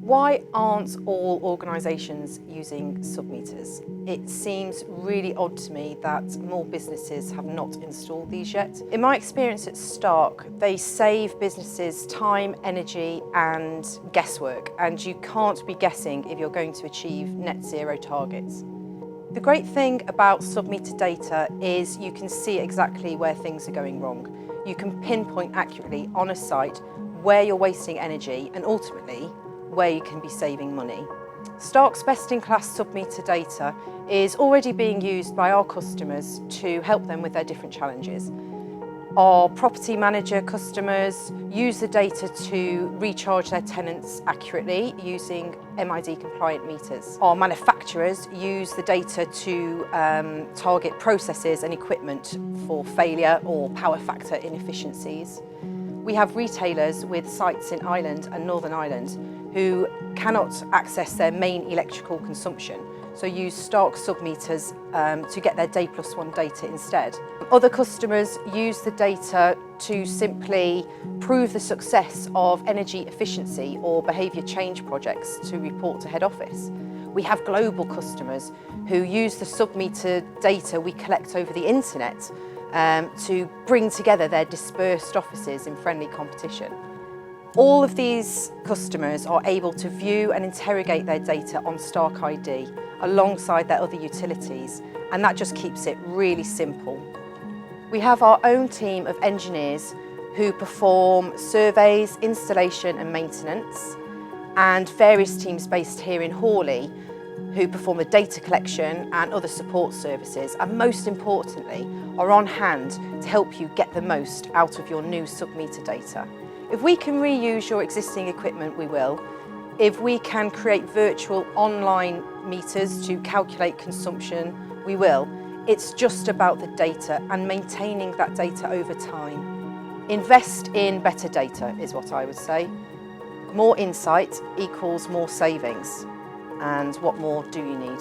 Why aren't all organisations using submeters? It seems really odd to me that more businesses have not installed these yet. In my experience at Stark, they save businesses time, energy and guesswork, and you can't be guessing if you're going to achieve net zero targets. The great thing about submeter data is you can see exactly where things are going wrong. You can pinpoint accurately on a site where you're wasting energy and ultimately where you can be saving money. Stark's best-in-class submeter data is already being used by our customers to help them with their different challenges. Our property manager customers use the data to recharge their tenants accurately using MID compliant meters. Our manufacturers use the data to target processes and equipment for failure or power factor inefficiencies. We have retailers with sites in Ireland and Northern Ireland who cannot access their main electrical consumption, so use Stark submeters to get their Day+1 data instead. Other customers use the data to simply prove the success of energy efficiency or behaviour change projects to report to head office. We have global customers who use the submeter data we collect over the internet to bring together their dispersed offices in friendly competition. All of these customers are able to view and interrogate their data on Stark ID alongside their other utilities, and that just keeps it really simple. We have our own team of engineers who perform surveys, installation and maintenance, and various teams based here in Hawley who perform the data collection and other support services, and most importantly are on hand to help you get the most out of your new submeter data. If we can reuse your existing equipment, we will. If we can create virtual online meters to calculate consumption, we will. It's just about the data and maintaining that data over time. Invest in better data is what I would say. More insight equals more savings. And what more do you need?